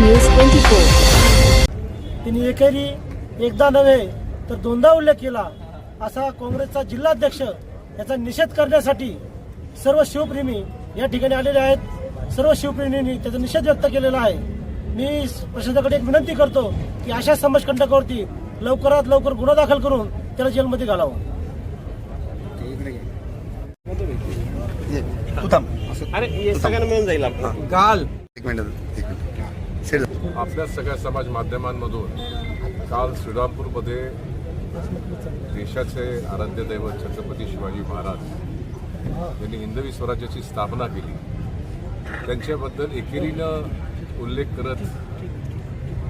News 24. तिने एकेरी एकदा नव्हे तर दोनदा उल्लेख केला असा काँग्रेसचा जिल्हाध्यक्ष याचा निषेध करण्यासाठी सर्व शिवप्रेमी या ठिकाणी आलेले आहेत. सर्व शिवप्रेमींनी त्याचा निषेध व्यक्त केलेला आहे. मी प्रशासनाकडे एक विनंती करतो की अशा समाजकंटकावरती लवकरात लवकर गुन्हा दाखल करून त्याला जेलमध्ये घालावं. सगळ्यांना मिळून जाईल आपण काल आपल्या सगळ्या समाज माध्यमांमधून काल श्रीरामपूरमध्ये देशाचे आराध्य दैवत छत्रपती शिवाजी महाराज यांनी हिंदवी स्वराज्याची स्थापना केली त्यांच्याबद्दल एकेरीनं उल्लेख करत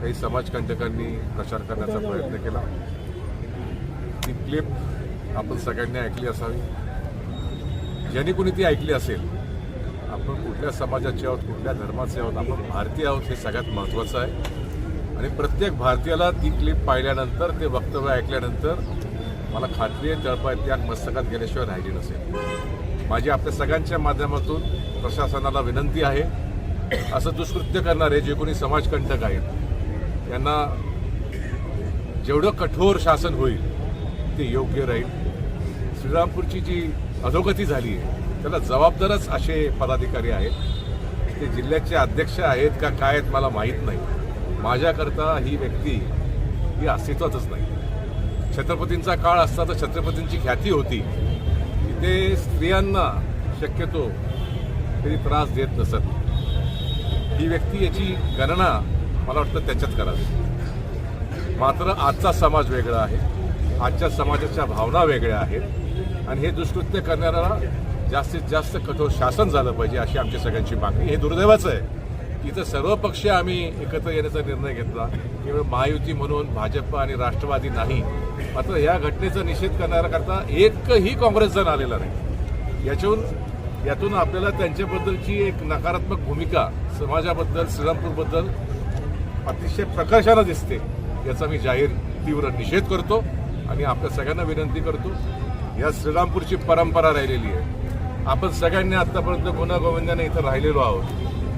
काही समाजकंटकांनी प्रचार करण्याचा प्रयत्न केला. ती क्लिप आपण सगळ्यांनी ऐकली असावी. ज्यांनी कोणी ती ऐकली असेल, आपण कुठल्या समाजाचे आहोत, कुठल्या धर्माचे आहोत, आपण भारतीय आहोत हे सगळ्यात महत्त्वाचं आहे. आणि प्रत्येक भारतीयाला ती क्लिप पाहिल्यानंतर, ते वक्तव्य ऐकल्यानंतर मला खात्री आहे तळपाय त्या मस्तकात गेल्याशिवाय राहिली नसेल. माझी आपल्या सगळ्यांच्या माध्यमातून प्रशासनाला विनंती आहे, असं दुष्कृत्य करणारे जे कोणी समाजकंटक आहेत यांना जेवढं कठोर शासन होईल ते योग्य राहील. श्रीरामपूरची जी अधोगती झाली आहे त्याला जबाबदारच असे पदाधिकारी आहेत. ते जिल्ह्याचे अध्यक्ष आहेत का काय आहेत मला माहीत नाही. माझ्याकरता ही व्यक्ती ही अस्तित्वातच नाही. छत्रपतींचा काळ असता तर छत्रपतींची ख्याती होती की ते स्त्रियांना शक्यतो तरी त्रास देत नसत. ही व्यक्ती याची गणना मला वाटतं त्याच्यात करावी. मात्र आजचा समाज वेगळा आहे, आजच्या समाजाच्या भावना वेगळ्या आहेत आणि हे दुष्कृत्य करणाऱ्याला जास्तीत जास्त कठोर शासन झालं पाहिजे अशी आमची सगळ्यांची मागणी. हे दुर्दैवाचं आहे की इथं सर्व पक्ष आम्ही एकत्र येण्याचा निर्णय घेतला, केवळ महायुती म्हणून भाजप आणि राष्ट्रवादी नाही. मात्र या घटनेचा निषेध करण्याकरता एकही काँग्रेसजन आलेला नाही. यातून आपल्याला त्यांच्याबद्दलची एक नकारात्मक भूमिका समाजाबद्दल, श्रीरामपूरबद्दल अतिशय प्रकर्षानं दिसते. याचा मी जाहीर तीव्र निषेध करतो आणि आपल्या सगळ्यांना विनंती करतो, या श्रीरामपूरची परंपरा राहिलेली आहे. आपण सगळ्यांनी आतापर्यंत गुण्यागोविंदाने इथं राहिलेलो आहोत.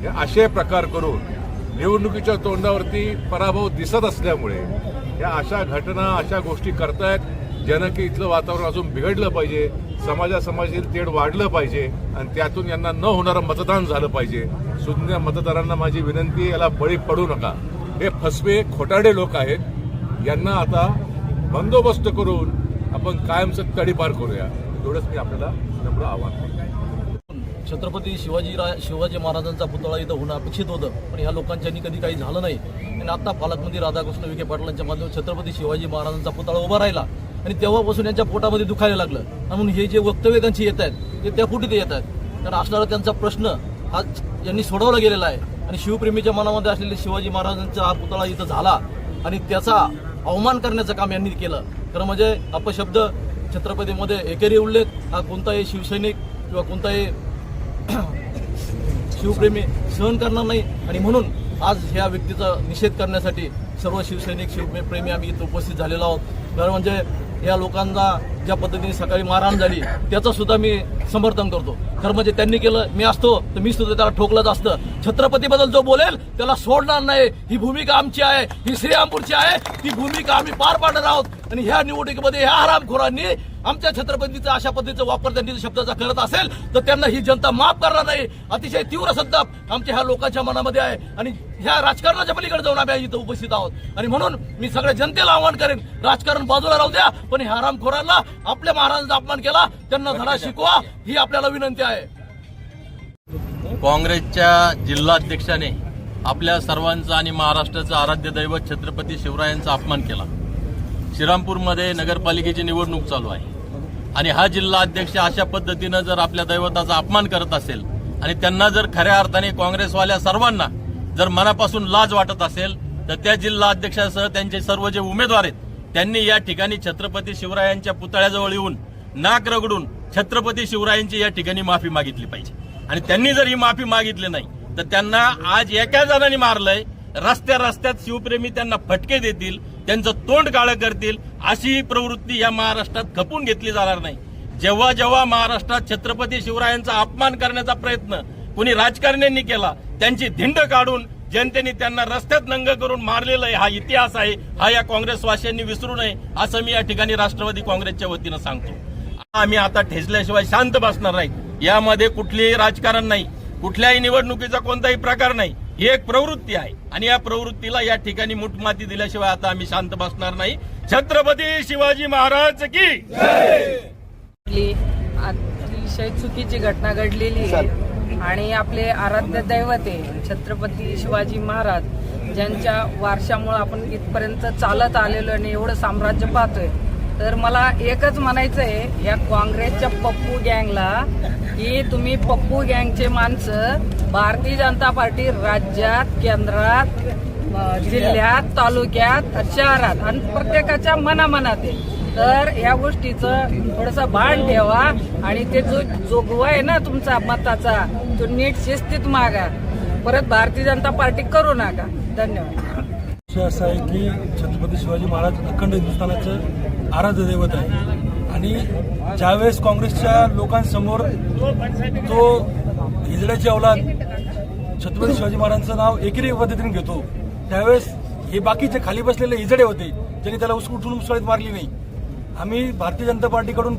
हे असे प्रकार करून निवडणुकीच्या तोंडावरती पराभव दिसत असल्यामुळे या अशा घटना, अशा गोष्टी करतायत ज्यानं की इथलं वातावरण अजून बिघडलं पाहिजे, समाजातील तेढ वाढलं पाहिजे आणि त्यातून यांना न होणारं मतदान झालं पाहिजे. सुज्ञ मतदारांना माझी विनंती आहे, याला बळी पडू नका. हे फसवे खोटारडे लोक आहेत. यांना आता बंदोबस्त करून आपण कायमचं तडीपार करूया, एवढंच मी आपल्याला नम्र आवाहन करतो. छत्रपती शिवाजी महाराजांचा पुतळा इथं होणं अपेक्षित होतं, पण ह्या लोकांच्यानी कधी काही झालं नाही. आणि आता पालकमंत्री राधाकृष्ण विखे पाटलांच्या माध्यमातून छत्रपती शिवाजी महाराजांचा पुतळा उभा राहिला आणि तेव्हापासून यांच्या पोटामध्ये दुखायला लागलं. म्हणून हे जे वक्तव्य त्यांची येत आहेत ते त्या फुटी ते येत आहेत. कारण असणारा त्यांचा प्रश्न हा यांनी सोडवला गेलेला आहे आणि शिवप्रेमीच्या मनामध्ये असलेले शिवाजी महाराजांचा हा पुतळा इथं झाला आणि त्याचा अवमान करण्याचं काम यांनी केलं. खरं म्हणजे अपशब्द छत्रपतीमध्ये एकेरी उल्लेख हा कोणताही शिवसैनिक किंवा कोणताही शिवप्रेमी सहन करणार नाही. आणि म्हणून आज ह्या व्यक्तीचा निषेध करण्यासाठी सर्व शिवसैनिक, शिवप्रेमी आम्ही इथं उपस्थित झालेलो आहोत. खरं म्हणजे या लोकांना ज्या पद्धतीने सकाळी मारहाण झाली त्याचं सुद्धा मी समर्थन करतो. खरं म्हणजे त्यांनी केलं, मी असतो तर मी सुद्धा त्याला ठोकलंच असतं. छत्रपतीबद्दल जो बोलेल त्याला सोडणार नाही. ही भूमिका आमची आहे, ही श्रीरामपूरची आहे. ती भूमिका आम्ही पार पाडणार आहोत. आणि ह्या निवडणुकीमध्ये ह्या हरामखोरांनी आमच्या छत्रपतीचा अशा पद्धतीचा वापर त्यांनी शब्दाचा करत असेल तर त्यांना ही जनता माफ करणार नाही. अतिशय तीव्र संताप आमच्या ह्या लोकांच्या मनामध्ये आहे आणि ह्या राजकारणाच्या पलीकडे जाऊन आम्ही इथं उपस्थित आहोत. आणि म्हणून मी सगळ्या जनतेला आवाहन करेन, राजकारण बाजूला राहू द्या, पण ह्या हरामखोरांना आपल्या महाराजांचा अपमान केला त्यांना धडा शिकवा ही आपल्याला विनंती आहे. काँग्रेसच्या जिल्हाध्यक्षाने आपल्या सर्वांचा आणि महाराष्ट्राचं आराध्य दैवत छत्रपती शिवरायांचा अपमान केला. श्रीरामपूरमध्ये नगरपालिकेची निवडणूक चालू आहे आणि हा जिल्हा अध्यक्ष अशा पद्धतीनं जर आपल्या दैवताचा अपमान करत असेल आणि त्यांना जर खऱ्या अर्थाने काँग्रेसवाल्या सर्वांना जर मनापासून लाज वाटत असेल तर त्या जिल्हा अध्यक्षासह त्यांचे सर्व जे उमेदवार आहेत त्यांनी या ठिकाणी छत्रपती शिवरायांच्या पुतळ्याजवळ येऊन नाक रगडून छत्रपती शिवरायांची या ठिकाणी माफी मागितली पाहिजे. आणि त्यांनी जर ही माफी मागितली नाही तर त्यांना आज एका जणांनी मारलंय, रस्त्यात शिवप्रेमी त्यांना फटके देतील, त्यांचं तोंड काळं करतील, अशी प्रवृत्ती या महाराष्ट्रात खपून घेतली जाणार नाही. जेव्हा जेव्हा महाराष्ट्रात छत्रपती शिवरायांचा अपमान करण्याचा प्रयत्न कुणी राजकारण्यांनी केला, त्यांची धिंड काढून जनतेने त्यांना रस्त्यात नंग करून मारलेलं आहे. हा इतिहास आहे. हा या काँग्रेसवासियांनी विसरू नये असं मी या ठिकाणी राष्ट्रवादी काँग्रेसच्या वतीनं सांगतो. आम्ही आता ठेचल्याशिवाय शांत बसणार नाही. यामध्ये कुठलेही राजकारण नाही, कुठल्याही निवडणुकीचा कोणताही प्रकार नाही. ही एक प्रवृत्ती आहे आणि या प्रवृत्तीला या ठिकाणी मुठमाती दिल्याशिवाय आता आम्ही शांत बसणार नाही. छत्रपती शिवाजी महाराज की अतिशय चुकीची घटना घडलेली आहे आणि आपले आराध्य दैवत आहे छत्रपती शिवाजी महाराज, ज्यांच्या वारशामुळे आपण इथपर्यंत चालत आलेलो आणि एवढं साम्राज्य पाहतोय. तर मला एकच म्हणायचं आहे या काँग्रेसच्या पप्पू गँगला की तुम्ही पप्पू गँगचे माणसं भारतीय जनता पार्टी राज्यात, केंद्रात, जिल्ह्यात, तालुक्यात, शहरात आणि प्रत्येकाच्या मनामनात आहे. तर या गोष्टीचं थोडंसं भान ठेवा आणि ते जो जोगवा आहे ना तुमचा मताचा तो नीट शिस्तीत मागा. परत भारतीय जनता पार्टी करू नका. धन्यवाद. विषय असा आहे की छत्रपती शिवाजी महाराज अखंड हिंदुस्थानाचं आराध्य दैवत आहे आणि ज्यावेळेस काँग्रेसच्या लोकांसमोर तो हिजड्याची अवलाद छत्रपती शिवाजी महाराजांचं नाव एकेरी पद्धतीने घेतो त्यावेळेस हे बाकीचे खाली बसलेले हिजडे होते ज्यांनी त्याला उठून मुसळीत मारली नाही. आम्ही भारतीय जनता पार्टीकडून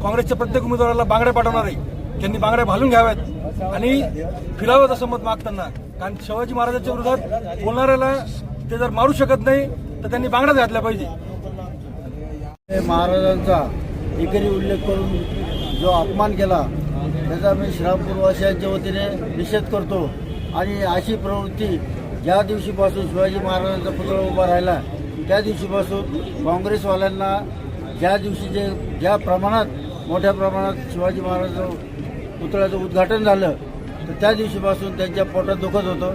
काँग्रेसच्या प्रत्येक उमेदवाराला बांगड्या पाठवणार आहे. त्यांनी बांगड्या घालून घ्याव्यात आणि फिरावं असं मत मागताना, कारण शिवाजी महाराजांच्या विरोधात बोलणाऱ्याला ते जर मारू शकत नाही तर त्यांनी बांगड्याच घातल्या पाहिजे. महाराजांचा एकेरी उल्लेख करून जो अपमान केला त्याचा मी श्रीरामपूरवासियांच्या वतीने निषेध करतो आणि अशी प्रवृत्ती ज्या दिवशीपासून शिवाजी महाराजांचा पुतळा उभा राहिला त्या दिवशीपासून काँग्रेसवाल्यांना ज्या प्रमाणात मोठ्या प्रमाणात शिवाजी महाराजांचं पुतळ्याचं उद्घाटन झालं तर त्या दिवशीपासून त्यांच्या पोटात दुखत होतं.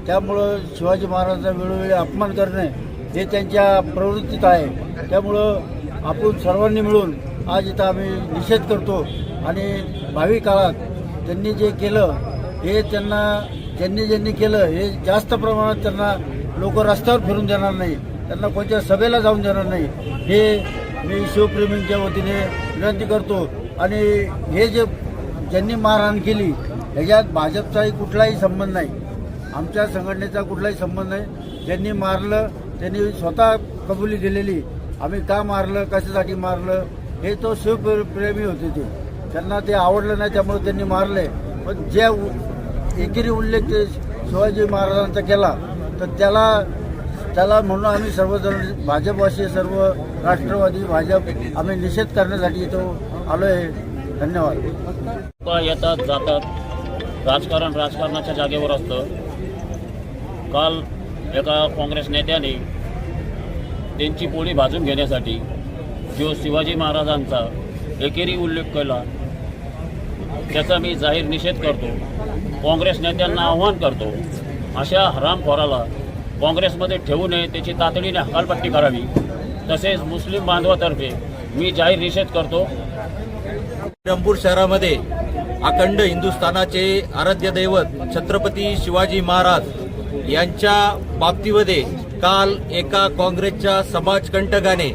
त्यामुळं शिवाजी महाराजांचा वेळोवेळी अपमान करणे हे त्यांच्या प्रवृत्तीत आहे. त्यामुळं आपण सर्वांनी मिळून आज इथं आम्ही निषेध करतो आणि भावी काळात त्यांनी जे केलं हे ज्यांनी केलं हे जास्त प्रमाणात त्यांना लोक रस्त्यावर फिरून देणार नाही, त्यांना कोणत्या सभेला जाऊन देणार नाही हे मी शिवप्रेमींच्या वतीने विनंती करतो. आणि हे ज्यांनी मारहाण केली ह्याच्यात भाजपचाही कुठलाही संबंध नाही, आमच्या संघटनेचा कुठलाही संबंध नाही. ज्यांनी मारलं त्यांनी स्वतः कबुली दिलेली, आम्ही का मारलं, कशासाठी मारलं हे तो शिवप्रेमी होते ते, त्यांना ते आवडलं नाही त्यामुळे त्यांनी मारले. पण जे एकेरी उल्लेख शिवाजी महाराजांचा केला तर त्याला म्हणून आम्ही सर्वजण भाजपवासी, सर्व राष्ट्रवादी, भाजप आम्ही निषेध करण्यासाठी इथं आलो आहे. धन्यवाद. येतात जातात, राजकारणाच्या जागेवर असतं. काल एका काँग्रेस नेत्याने त्यांची पोळी भाजून घेण्यासाठी जो शिवाजी महाराजांचा एकेरी उल्लेख केला त्याचा मी जाहीर निषेध करतो. काँग्रेस नेत्यांना आव्हान करतो अशा हरामखोराला काँग्रेसमध्ये ठेवू नये, त्याची तातडीने हकालपट्टी करावी. तसेच मुस्लिम बांधवातर्फे मी जाहीर निषेध करतो. श्रीरामपूर शहरामध्ये अखंड हिंदुस्थानाचे आराध्य दैवत छत्रपती शिवाजी महाराज यांच्या बाबतीमध्ये काल एका काँग्रेसच्या समाजकंटकाने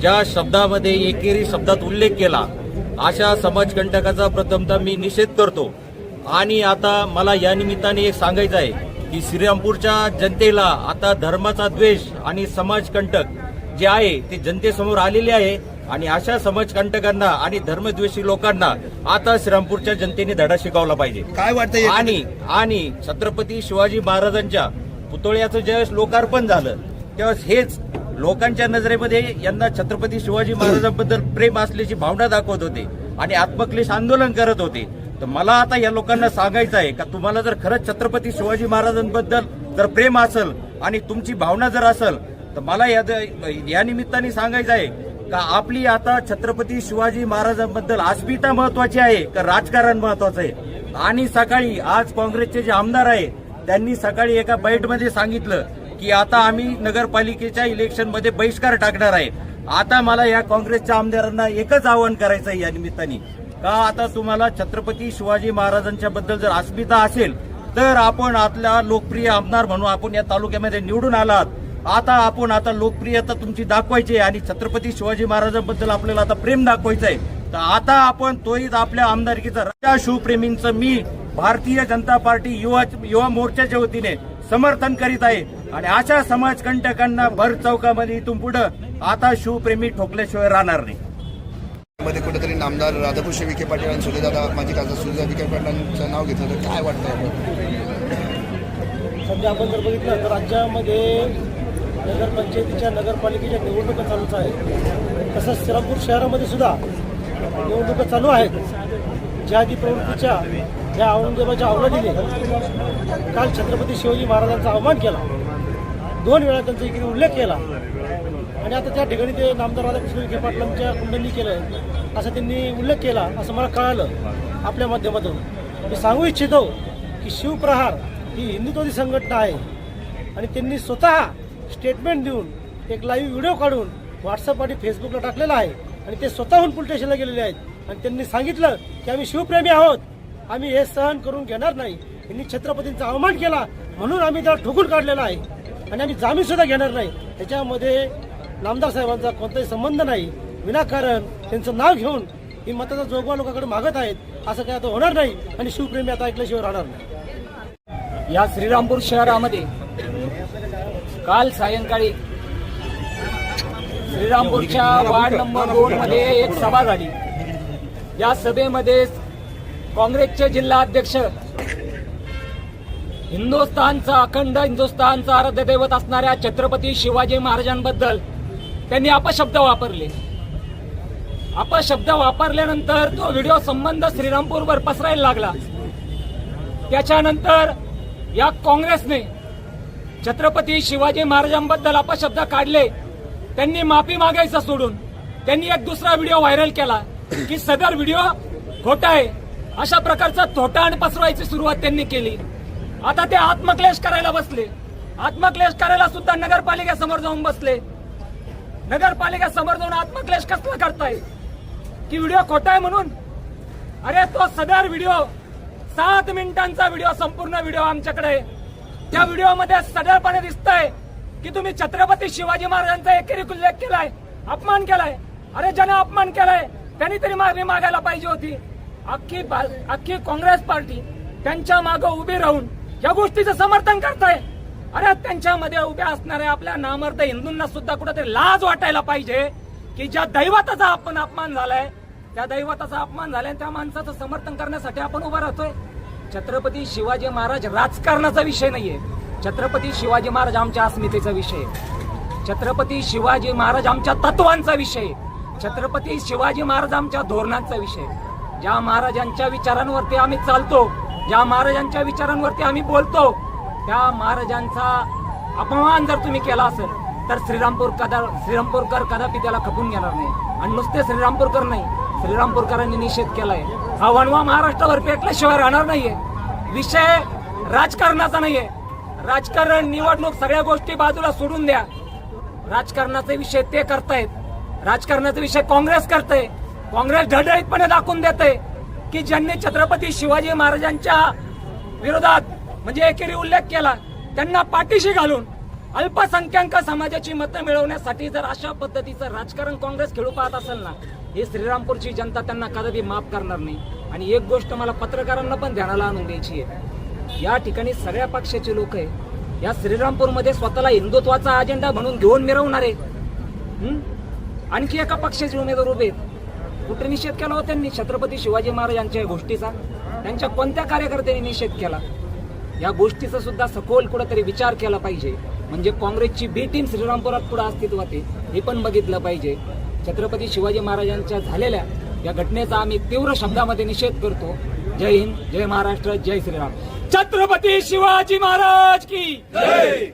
ज्या शब्दामध्ये एकेरी शब्दात उल्लेख केला अशा समाजकंटकाचा प्रथमतः मी निषेध करतो. आणि आता मला या निमित्ताने एक सांगायचं आहे की श्रीरामपूरच्या जनतेला आता धर्माचा द्वेष आणि समाजकंटक जे आहे ते जनतेसमोर आलेले आहे आणि अशा समाजकंटकांना आणि धर्मद्वेषी लोकांना आता श्रीरामपूरच्या जनतेने धडा शिकवला पाहिजे. काय वाटतंय? आणि छत्रपती शिवाजी महाराजांच्या पुतळ्याचं ज्यावेळेस लोकार्पण झालं त्यावेळेस हेच लोकांच्या नजरेमध्ये यांना छत्रपती शिवाजी महाराजांबद्दल प्रेम असल्याची भावना दाखवत होते आणि आत्मक्लेश आंदोलन करत होते. तर मला आता या लोकांना सांगायचं आहे का तुम्हाला जर खरंच छत्रपती शिवाजी महाराजांबद्दल जर प्रेम असेल आणि तुमची भावना जर असेल तर मला या निमित्ताने सांगायचं आहे का आपली आता छत्रपती शिवाजी महाराजांबद्दल अस्मिता महत्वाची आहे का राजकारण महत्वाचं आहे. आणि सकाळी आज काँग्रेसचे जे आमदार आहे त्यांनी सकाळी एका बैठमध्ये सांगितलं की आता आम्ही नगरपालिकेच्या इलेक्शनमध्ये बहिष्कार टाकणार आहे. आता मला या काँग्रेसच्या आमदारांना एकच आवाहन करायचं आहे या निमित्ताने का आता तुम्हाला छत्रपती शिवाजी महाराजांच्या बद्दल जर अस्मिता असेल तर आपण आपला लोकप्रिय आमदार म्हणून आपण या तालुक्यामध्ये निवडून आलात. आता लोकप्रियता तुमची दाखवायची आहे आणि छत्रपती शिवाजी महाराजांबद्दल आपल्याला आता प्रेम दाखवायचं आहे. तर आता आपण त्वरित आपल्या आमदारकीचं राजा शिवप्रेमींचं मी भारतीय जनता पार्टी युवा मोर्चाच्या वतीने समर्थन करीत आहे आणि अशा समाजकंटकांना भर चौकामध्ये इथून पुढं आता शिवप्रेमी ठोकल्याशिवाय राहणार नाही. मध्ये कुठेतरी नामदार राधाकृष्ण विखे पाटील आणि सुनीलदादा माजी खासदार सुनीलदादा विखे पाटलांचं नाव घेतलं तर काय वाटतंय? सध्या आपण जर बघितलं तर राज्यामध्ये नगरपंचायतीच्या नगरपालिकेच्या निवडणुका चालूच आहेत. तसंच श्रीरामपूर शहरामध्ये सुद्धा निवडणुका चालू आहेत. जाती प्रवृत्तीच्या या औरंगजेबाच्या अवलादीने काल छत्रपती शिवाजी महाराजांचा अवमान केला, 2 वेळा त्यांचा इकडे उल्लेख केला आणि आता त्या ठिकाणी ते नामदार राधाकृष्ण विखे पाटलांच्या कुंडांनी केलं असं त्यांनी उल्लेख केला असं मला कळालं आपल्या माध्यमातून. मी सांगू इच्छितो की शिवप्रहार ही हिंदुत्वादी संघटना आहे आणि त्यांनी स्वतः स्टेटमेंट देऊन एक लाईव्ह व्हिडिओ काढून व्हॉट्सअप आणि फेसबुकला टाकलेला आहे आणि ते स्वतःहून पोलीस स्टेशनला गेलेले आहेत आणि त्यांनी सांगितलं की आम्ही शिवप्रेमी आहोत, आम्ही हे सहन करून घेणार नाही. यांनी छत्रपतींचा अवमान केला म्हणून आम्ही त्याला ठोकून काढलेला आहे आणि आम्ही जामीन सुद्धा घेणार नाही. त्याच्यामध्ये नामदार साहेबांचा कोणताही संबंध नाही. विनाकारण त्यांचं नाव घेऊन ही मताचा जोगवा लोकांकडे मागत आहेत. असं काय आता होणार नाही आणि शिवप्रेमी आता ऐकल्याशिवाय राहणार नाही. या श्रीरामपूर शहरामध्ये काल सायंकाळी श्रीरामपूरच्या वार्ड नंबर 2 मध्ये एक सभा झाली. या सभेमध्ये काँग्रेसचे जिल्हाध्यक्ष अखंड हिंदुस्थानचा आराध्य दैवत असणाऱ्या छत्रपती शिवाजी महाराजांबद्दल त्यांनी अपशब्द वापरले. अपशब्द वापरल्यानंतर तो व्हिडिओ संबंध श्रीरामपूरवर पसरायला लागला. त्याच्यानंतर या काँग्रेसने छत्रपती शिवाजी महाराजांबद्दल अपशब्द काढले. त्यांनी माफी मागायचं सोडून त्यांनी एक दुसरा व्हिडिओ व्हायरल केला की सदर व्हिडिओ खोटा आहे, अशा प्रकारचा थोटांड पसरवायची सुरुवात त्यांनी केली. आता ते आत्मक्लेश करायला बसले. आत्मक्लेश करायला सुद्धा नगरपालिकेसमोर जाऊन बसले. नगरपालिकेसमोर जाऊन आत्मक्लेश कसला करताय की व्हिडिओ खोटा आहे म्हणून? अरे तो सदर व्हिडिओ 7 मिनिटांचा व्हिडिओ, संपूर्ण व्हिडिओ आमच्याकडे आहे. त्या व्हिडिओमध्ये सदरपणे दिसतंय की तुम्ही छत्रपती शिवाजी महाराजांचा एकेरी उल्लेख केलाय, अपमान केलाय. अरे ज्याने अपमान केलाय त्यांनी तरी माफी मागायला पाहिजे होती. अख्खी काँग्रेस पार्टी त्यांच्या मागे उभी राहून या गोष्टीचं समर्थन करताय. अरे त्यांच्यामध्ये उभ्या असणाऱ्या आपल्या नामर्द हिंदूंना सुद्धा कुठेतरी लाज वाटायला पाहिजे की ज्या दैवताचा आपण अपमान झालाय, त्या दैवताचा अपमान झालाय, त्या माणसाचं समर्थन करण्यासाठी आपण उभं राहतोय. छत्रपती शिवाजी महाराज राजकारणाचा विषय नाहीये. छत्रपती शिवाजी महाराज आमच्या अस्मितेचा विषय. छत्रपती शिवाजी महाराज आमच्या तत्वांचा विषय. छत्रपती शिवाजी महाराज आमच्या धोरणांचा विषय. ज्या महाराजांच्या विचारांवरती आम्ही चालतो, ज्या महाराजांच्या विचारांवरती आम्ही बोलतो, त्या महाराजांचा अपमान जर तुम्ही केला असेल तर श्रीरामपूरकर कदापि त्याला खपून घेणार नाही. आणि नुसते श्रीरामपूरकर नाही, श्रीरामपूरकरांनी निषेध केलाय. हा वणवा महाराष्ट्रावर पेटल्याशिवाय राहणार नाहीये. विषय राजकारणाचा नाहीये. राजकारण, निवडणूक, सगळ्या गोष्टी बाजूला सोडून द्या. राजकारणाचे विषय ते करतायत. राजकारणाचा विषय काँग्रेस करते. काँग्रेस ढळढळीतपणे दाखवून देते की ज्यांनी छत्रपती शिवाजी महाराजांच्या विरोधात म्हणजे एकेरी उल्लेख केला त्यांना पाठीशी घालून अल्पसंख्याक समाजाची मतं मिळवण्यासाठी जर अशा पद्धतीचं राजकारण काँग्रेस खेळू पाहत असेल ना, ही श्रीरामपूरची जनता त्यांना कदापि माफ करणार नाही. आणि एक गोष्ट मला पत्रकारांना पण ध्यानाला आणून द्यायची आहे. या ठिकाणी सगळ्या पक्षाचे लोक आहे. या श्रीरामपूरमध्ये स्वतःला हिंदुत्वाचा अजेंडा म्हणून घेऊन मिरवणारे आणखी एका पक्षाचे उमेदवार उभे आहेत. कुठे निषेध केला होता त्यांनी छत्रपती शिवाजी महाराजांच्या गोष्टीचा? त्यांच्या कोणत्या कार्यकर्त्यांनी निषेध केला? या गोष्टीचा सुद्धा सखोल कुठेतरी विचार केला पाहिजे. म्हणजे काँग्रेसची बी टीम श्रीरामपुरात पुढे अस्तित्वात आहे हे पण बघितलं पाहिजे. छत्रपती शिवाजी महाराजांच्या झालेल्या या घटनेचा आम्ही तीव्र शब्दामध्ये निषेध करतो. जय हिंद, जय महाराष्ट्र, जय श्रीराम. छत्रपती शिवाजी महाराज की जय.